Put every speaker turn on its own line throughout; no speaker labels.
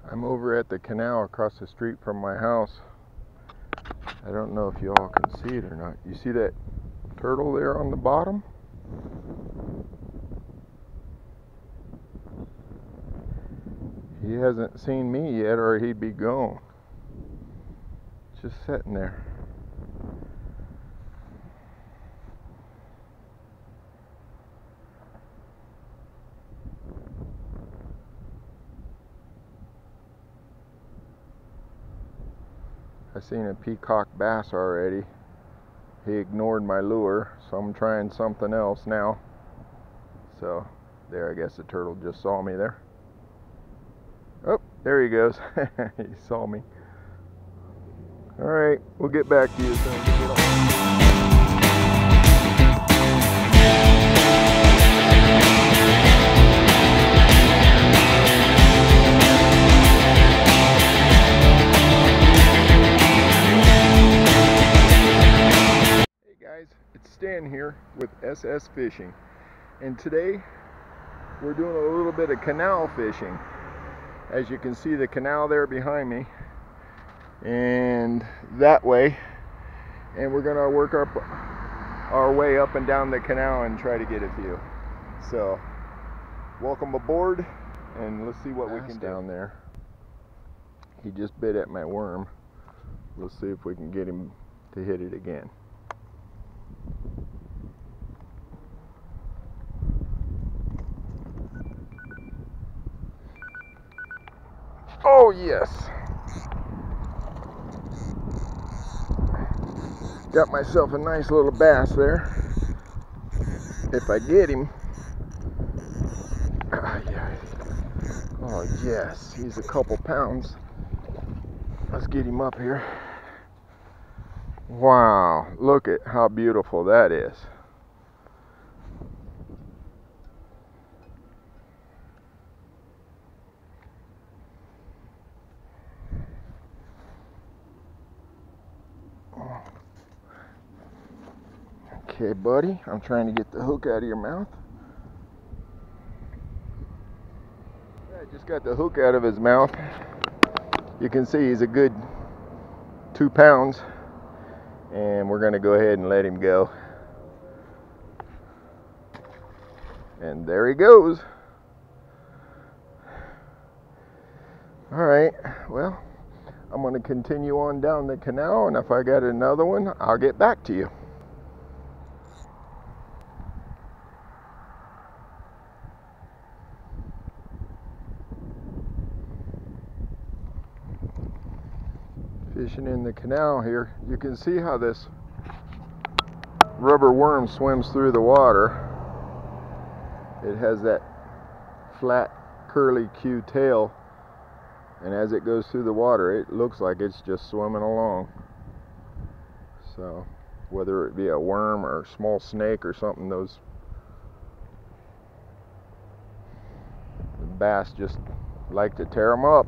I'm over at the canal across the street from my house. I don't know if you all can see it or not. You see that turtle there on the bottom? He hasn't seen me yet, or he'd be gone. Just sitting there. I seen a peacock bass already. He ignored my lure, so I'm trying something else now. So there, I guess the turtle just saw me there. Oh, there he goes. He saw me. All right, we'll get back to you as soon as we get on. It's Stan here with SS Fishing, and today we're doing a little bit of canal fishing. As you can see, the canal there behind me and that way, and we're gonna work our way up and down the canal and try to get a few. So welcome aboard, and let's see what we can do. Down there, he just bit at my worm. We'll see if we can get him to hit it again. Oh yes! Got myself a nice little bass there. If I get him. Yeah. Oh yes, he's a couple pounds. Let's get him up here. Wow, look at how beautiful that is. Okay, buddy, I'm trying to get the hook out of your mouth. I just got the hook out of his mouth. You can see he's a good 2 pounds, and we're going to go ahead and let him go. And there he goes. All right, well, I'm going to continue on down the canal, and if I got another one, I'll get back to you. Fishing in the canal here, you can see how this rubber worm swims through the water. It has that flat curly Q tail, and as it goes through the water, it looks like it's just swimming along. So whether it be a worm or a small snake or something, those bass just like to tear them up.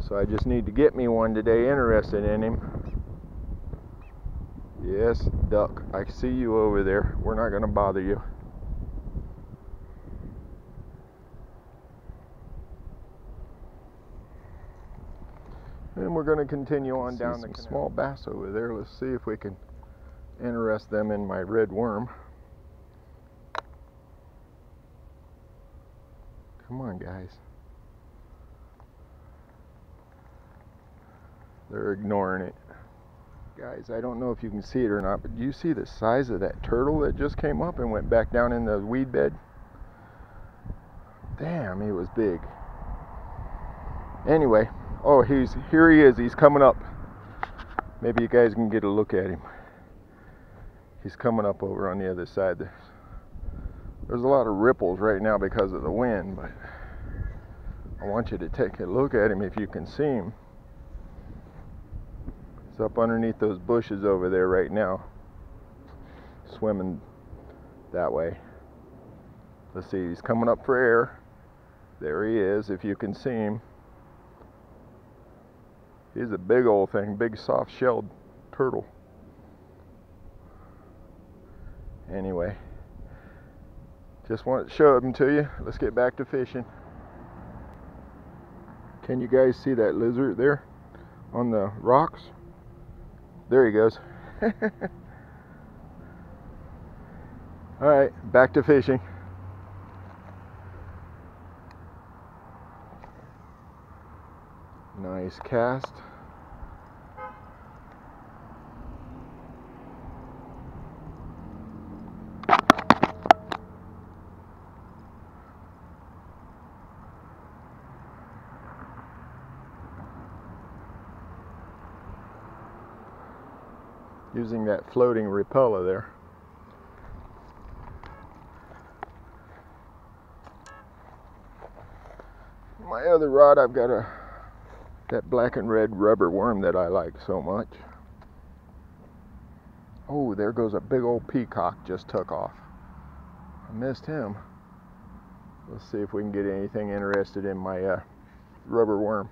So I just need to get me one today interested in him. Yes, duck, I see you over there. We're not going to bother you. And we're going to continue on down the canal. Small bass over there. Let's see if we can interest them in my red worm. Come on, guys. They're ignoring it. Guys, I don't know if you can see it or not, but do you see the size of that turtle that just came up and went back down in the weed bed? Damn, he was big. Anyway, oh, here he is. He's coming up. Maybe you guys can get a look at him. He's coming up over on the other side. There's a lot of ripples right now because of the wind, but I want you to take a look at him if you can see him. He's up underneath those bushes over there right now, swimming that way. Let's see, he's coming up for air. There he is, if you can see him. He's a big old thing, big soft-shelled turtle. Anyway, just wanted to show him to you. Let's get back to fishing. Can you guys see that lizard there on the rocks? There he goes. Alright, back to fishing. Nice cast. Using that floating repeller there. My other rod, I've got that black and red rubber worm that I like so much. Oh, there goes a big old peacock, just took off. I missed him. Let's see if we can get anything interested in my rubber worm.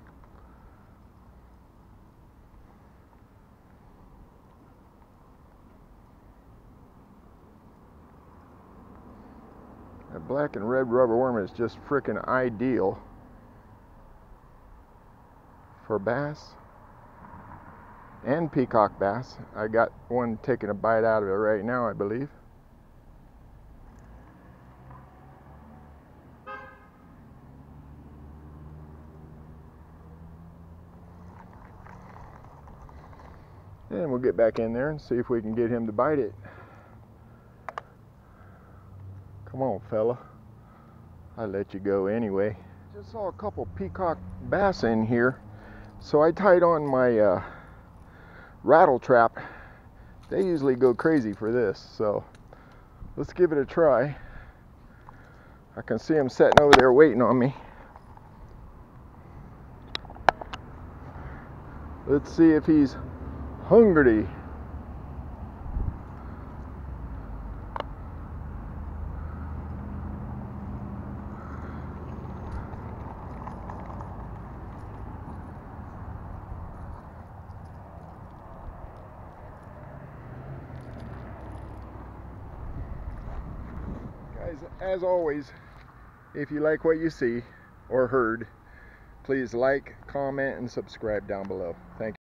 That black and red rubber worm is just freaking ideal for bass and peacock bass. I got one taking a bite out of it right now, I believe. And we'll get back in there and see if we can get him to bite it. Come on, fella. I let you go anyway. Just saw a couple peacock bass in here, so I tied on my rattle trap. They usually go crazy for this, so let's give it a try. I can see him sitting over there waiting on me. Let's see if he's hungry. Guys, as always, if you like what you see or heard, please like, comment, and subscribe down below. Thank you.